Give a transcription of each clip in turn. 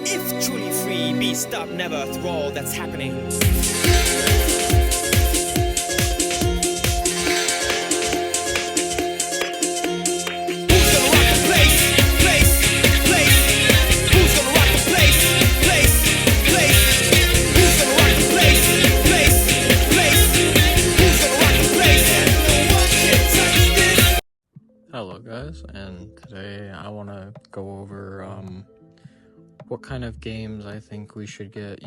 If truly free, be stopped never through all that's happening. Hello guys, and today I want to go over what kind of games I think we should get,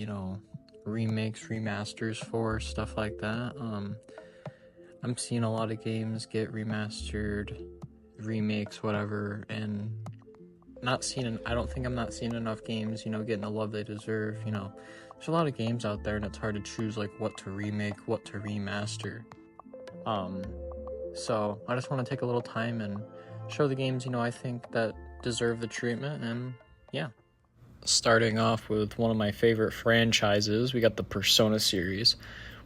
remakes, remasters for, stuff like that. I'm seeing a lot of games get remastered, remakes, whatever, and I don't think I'm not seeing enough games, getting the love they deserve. There's a lot of games out there and it's hard to choose like what to remake, what to remaster. So I just want to take a little time and show the games, I think that deserve the treatment, and yeah. Starting off with one of my favorite franchises, we got the Persona series.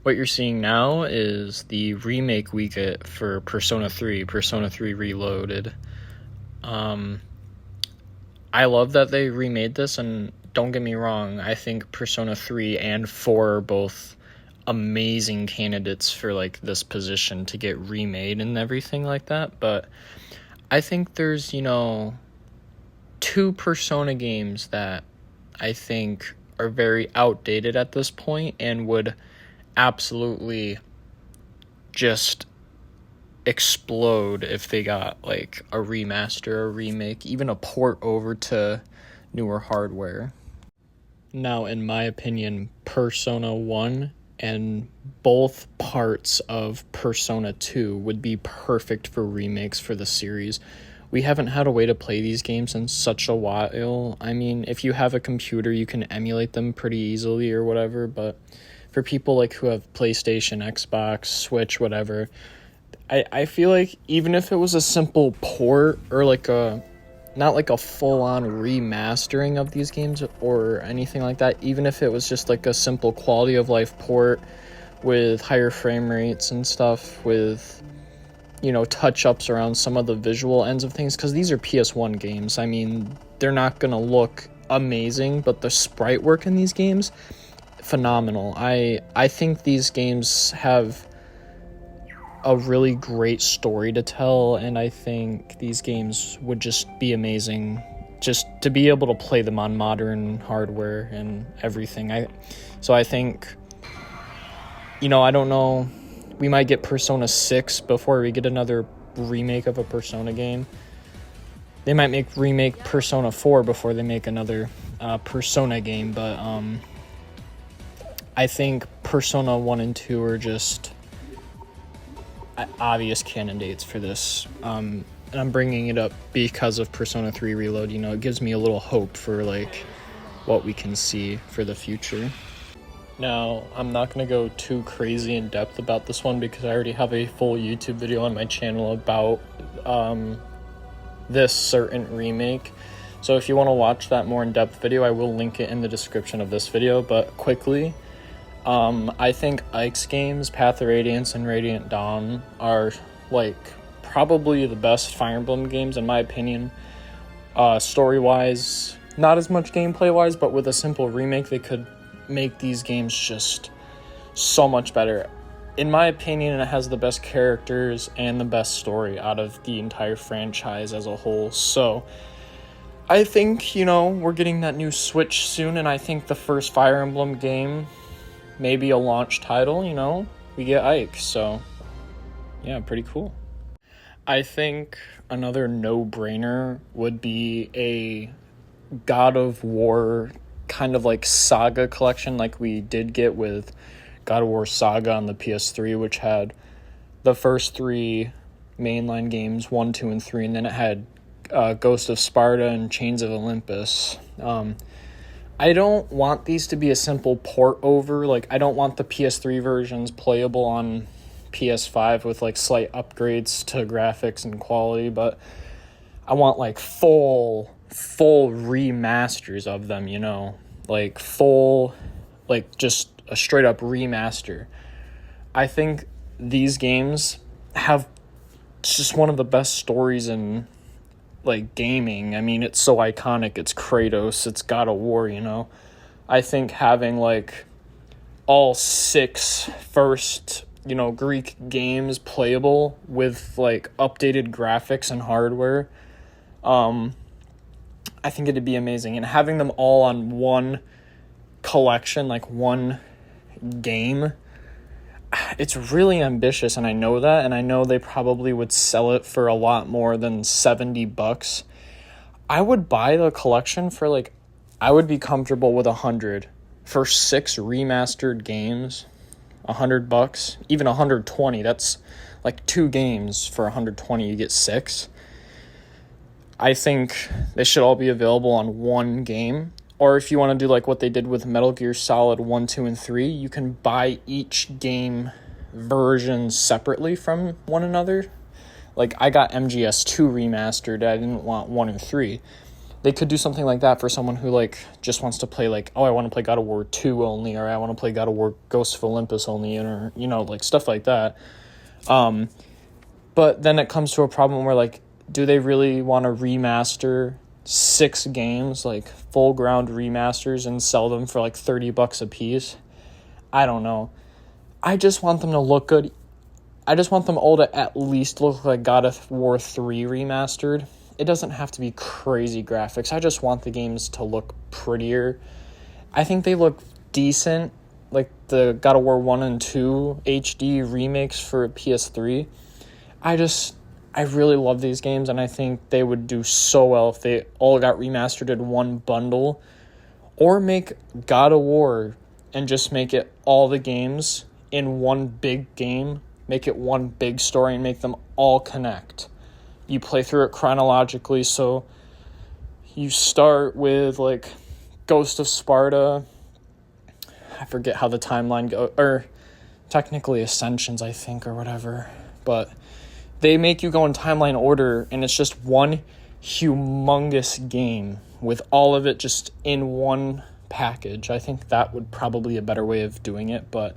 What you're seeing now is the remake we get for Persona 3 Reloaded. I love that they remade this, and don't get me wrong, I think Persona 3 and 4 are both amazing candidates for like this position to get remade and everything like that, but I think there's two Persona games that I think are very outdated at this point and would absolutely just explode if they got like a remaster, a remake, even a port over to newer hardware. Now, in my opinion, Persona 1 and both parts of Persona 2 would be perfect for remakes for the series. We haven't had a way to play these games in such a while. I mean, if you have a computer, you can emulate them pretty easily or whatever, but for people like who have PlayStation, Xbox, Switch, whatever, I feel like even if it was a simple port or like not like a full-on remastering of these games or anything like that, even if it was just like a simple quality of life port with higher frame rates and stuff, with touch-ups around some of the visual ends of things, because these are PS1 games. I mean, they're not gonna look amazing, but the sprite work in these games, phenomenal. I think these games have a really great story to tell, and I think these games would just be amazing just to be able to play them on modern hardware and everything. I think, I don't know, we might get Persona 6 before we get another remake of a Persona game. They might remake Persona 4 before they make another Persona game, but I think Persona 1 and 2 are just obvious candidates for this, and I'm bringing it up because of Persona 3 Reload. It gives me a little hope for like what we can see for the future. Now, I'm not going to go too crazy in depth about this one because I already have a full YouTube video on my channel about this certain remake. So if you want to watch that more in-depth video, I will link it in the description of this video. But quickly, I think Ike's games, Path of Radiance and Radiant Dawn, are like probably the best Fire Emblem games in my opinion. Story-wise, not as much gameplay-wise, but with a simple remake, they could make these games just so much better. In my opinion, it has the best characters and the best story out of the entire franchise as a whole. So I think, we're getting that new Switch soon, and I think the first Fire Emblem game, maybe a launch title, we get Ike, so yeah, pretty cool. I think another no-brainer would be a God of War kind of like Saga collection like we did get with God of War Saga on the PS3, which had the first three mainline games, 1, 2, and 3, and then it had Ghost of Sparta and Chains of Olympus. I don't want these to be a simple port over. Like, I don't want the PS3 versions playable on PS5 with like slight upgrades to graphics and quality, but I want like full remasters of them, like full, like just a straight up remaster. I think these games have just one of the best stories in like gaming. I mean, it's so iconic. It's Kratos, it's God of War, you know. I think having like all 6 first, you know, Greek games playable with like updated graphics and hardware, I think it'd be amazing. And having them all on one collection, like one game, it's really ambitious, and I know that, and I know they probably would sell it for a lot more than $70. I would buy the collection for like, I would be comfortable with 100 for 6 remastered games. $100, even 120. That's like 2 games for 120. You get 6. I think they should all be available on one game. Or if you want to do like what they did with Metal Gear Solid 1, 2, and 3, you can buy each game version separately from one another. Like, I got MGS2 remastered. I didn't want 1 and 3. They could do something like that for someone who, like, just wants to play, like, oh, I want to play God of War 2 only, or I want to play God of War Ghosts of Olympus only, or, you know, like, stuff like that. But then it comes to a problem where, like, do they really want to remaster 6 games, like full ground remasters, and sell them for like $30 a piece? I don't know. I just want them to look good. I just want them all to at least look like God of War 3 remastered. It doesn't have to be crazy graphics. I just want the games to look prettier. I think they look decent, like the God of War 1 and 2 HD remakes for PS3. I really love these games, and I think they would do so well if they all got remastered in one bundle. Or make God of War and just make it all the games in one big game. Make it one big story and make them all connect. You play through it chronologically, so you start with, like, Ghost of Sparta. I forget how the timeline goes, or technically Ascensions, I think, or whatever. But they make you go in timeline order, and it's just one humongous game with all of it just in one package. I think that would probably be a better way of doing it, but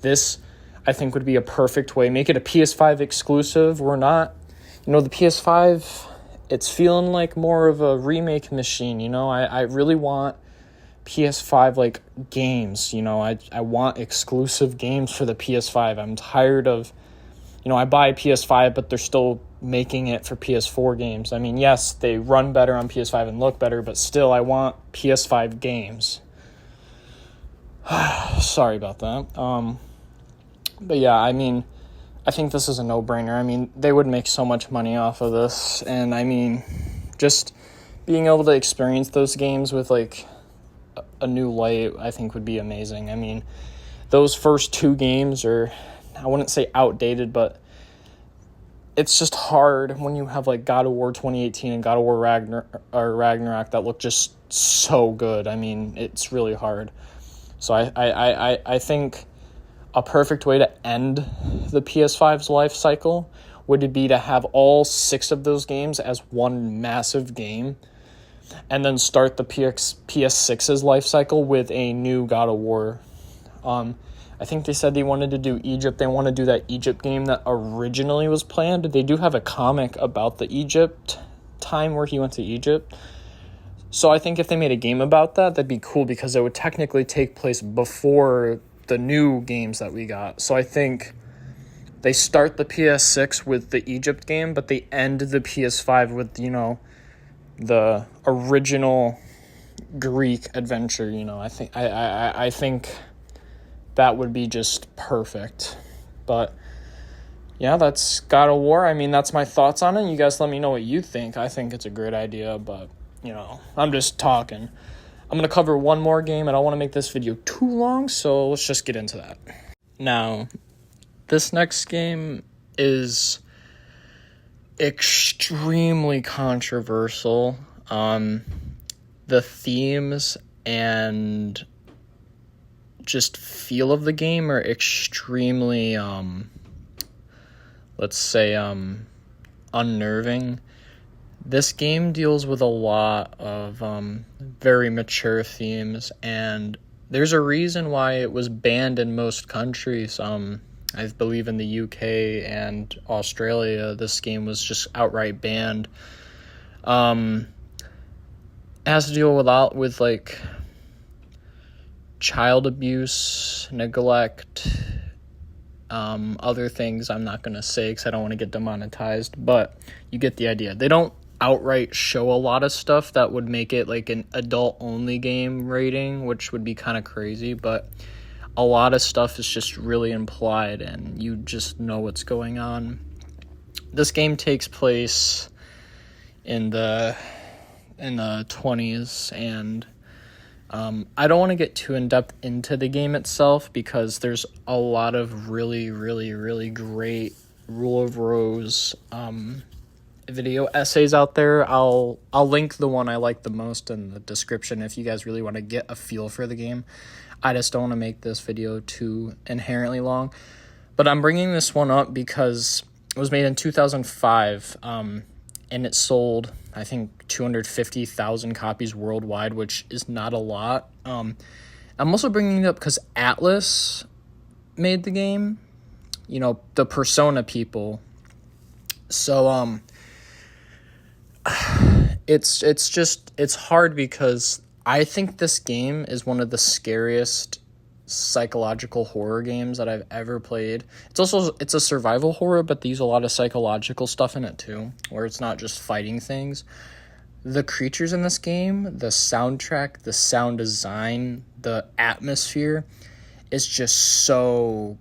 this, I think, would be a perfect way. Make it a PS5 exclusive. We're not, you know, the PS5, it's feeling like more of a remake machine, you know? I really want PS5, like, games, you know? I want exclusive games for the PS5. I'm tired of, you know, I buy PS5, but they're still making it for PS4 games. I mean, yes, they run better on PS5 and look better, but still, I want PS5 games. Sorry about that. But yeah, I mean, I think this is a no-brainer. I mean, they would make so much money off of this, and I mean, just being able to experience those games with, like, a new light, I think would be amazing. I mean, those first 2 games are, I wouldn't say outdated, but it's just hard when you have like God of War 2018 and God of War Ragnarok that look just so good. I mean, it's really hard. So I think a perfect way to end the PS5's life cycle would be to have all 6 of those games as one massive game, and then start the PS6's life cycle with a new God of War. I think they said they wanted to do Egypt. They want to do that Egypt game that originally was planned. They do have a comic about the Egypt time where he went to Egypt. So I think if they made a game about that, that'd be cool, because it would technically take place before the new games that we got. So I think they start the PS6 with the Egypt game, but they end the PS5 with, you know, the original Greek adventure. You know, I think that would be just perfect. But yeah, that's God of War. I mean, that's my thoughts on it. You guys let me know what you think. I think it's a great idea, but, you know, I'm just talking. I'm going to cover one more game. I don't want to make this video too long, so let's just get into that. Now, this next game is extremely controversial. The themes and just feel of the game are extremely, let's say, unnerving. This game deals with a lot of very mature themes, and there's a reason why it was banned in most countries. I believe in the UK and Australia, this game was just outright banned. It has to deal with like child abuse, neglect, other things I'm not going to say because I don't want to get demonetized, but you get the idea. They don't outright show a lot of stuff that would make it like an adult-only game rating, which would be kind of crazy, but a lot of stuff is just really implied and you just know what's going on. This game takes place in the 20s, and I don't want to get too in-depth into the game itself because there's a lot of really, really, really great Rule of Rose video essays out there. I'll link the one I like the most in the description if you guys really want to get a feel for the game. I just don't want to make this video too inherently long. But I'm bringing this one up because it was made in 2005, and it sold, I think, 250,000 copies worldwide, which is not a lot. I'm also bringing it up because Atlas made the game, you know, the Persona people. So it's hard because I think this game is one of the scariest psychological horror games that I've ever played. It's a survival horror, but they use a lot of psychological stuff in it too, where it's not just fighting things. The creatures in this game, the soundtrack, the sound design, the atmosphere is just so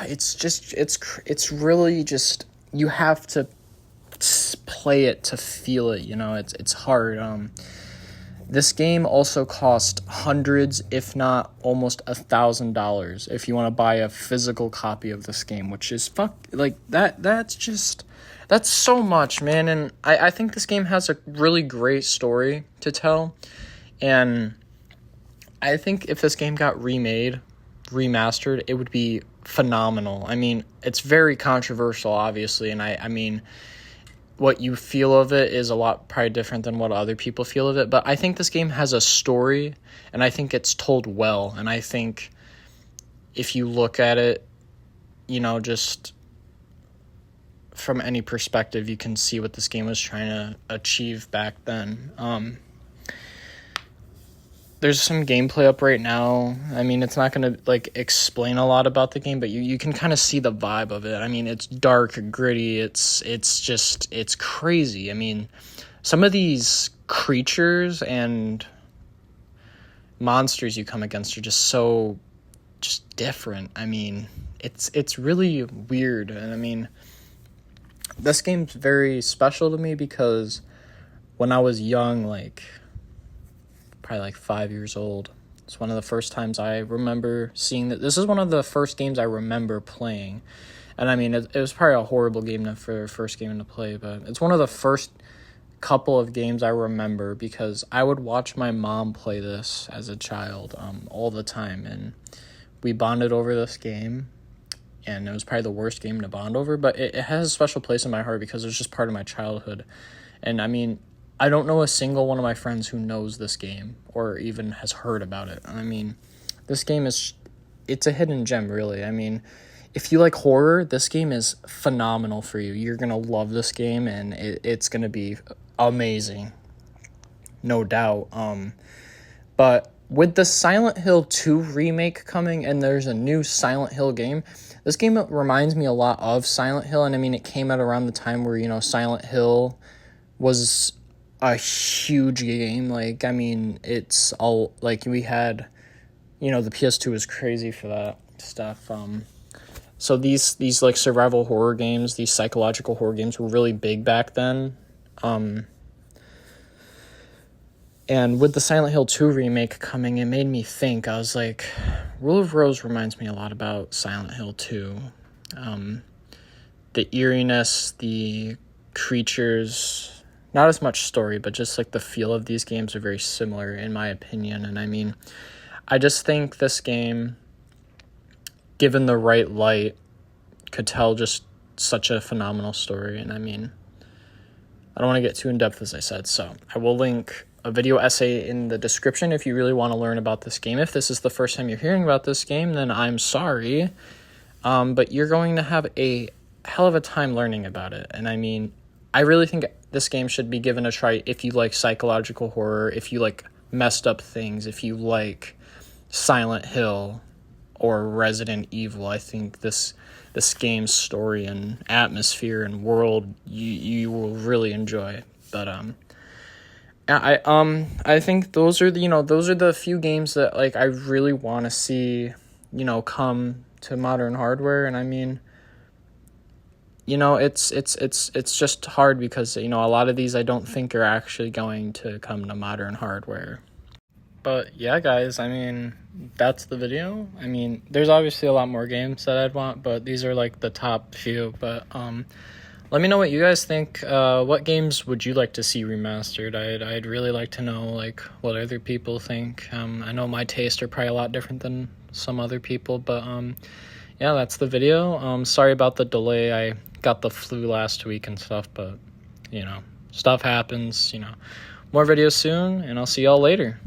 it's really just, you have to play it to feel it, you know. It's hard. This game also cost hundreds, if not almost $1,000 if you want to buy a physical copy of this game, which is that's so much, man. And I think this game has a really great story to tell, and I think if this game got remastered, it would be phenomenal. I mean, it's very controversial, obviously, and I mean, what you feel of it is a lot probably different than what other people feel of it, but I think this game has a story, and I think it's told well, and I think if you look at it, you know, just from any perspective, you can see what this game was trying to achieve back then. There's some gameplay up right now. I mean, it's not going to like explain a lot about the game, but you can kind of see the vibe of it. I mean, it's dark, gritty. It's crazy. I mean, some of these creatures and monsters you come against are just different. I mean, it's really weird. And I mean, this game's very special to me because when I was young, like probably like 5 years old, it's one of the first times I remember seeing that. This is one of the first games I remember playing. And I mean, it was probably a horrible game for the first game to play, but it's one of the first couple of games I remember because I would watch my mom play this as a child all the time, and we bonded over this game, and it was probably the worst game to bond over, but it has a special place in my heart because it was just part of my childhood. And I mean, I don't know a single one of my friends who knows this game or even has heard about it. I mean, this game it's a hidden gem, really. I mean, if you like horror, this game is phenomenal for you. You're going to love this game, and it's going to be amazing. No doubt. But with the Silent Hill 2 remake coming, and there's a new Silent Hill game, this game reminds me a lot of Silent Hill. And I mean, it came out around the time where, you know, Silent Hill was a huge game. Like, I mean, it's all like we had, you know, the PS2 was crazy for that stuff. So these like survival horror games, these psychological horror games were really big back then. And with the Silent Hill 2 remake coming, it made me think. I was like, Rule of Rose reminds me a lot about Silent Hill 2. The eeriness, the creatures, not as much story, but just like the feel of these games are very similar in my opinion. And I mean, I just think this game, given the right light, could tell just such a phenomenal story. And I mean, I don't want to get too in-depth, as I said, so I will link a video essay in the description if you really want to learn about this game. If this is the first time you're hearing about this game, then I'm sorry, but you're going to have a hell of a time learning about it. And I mean, I really think this game should be given a try if you like psychological horror, if you like messed up things, if you like Silent Hill or Resident Evil. I think this game's story and atmosphere and world you will really enjoy. But I think those are the few games that like I really want to see, come to modern hardware. And I mean, it's just hard because, a lot of these I don't think are actually going to come to modern hardware. But yeah, guys, I mean, that's the video. I mean, there's obviously a lot more games that I'd want, but these are like the top few. But let me know what you guys think. What games would you like to see remastered? I'd really like to know like what other people think. I know my tastes are probably a lot different than some other people, but yeah, that's the video. Sorry about the delay. I got the flu last week and stuff, but stuff happens. More videos soon, and I'll see y'all later.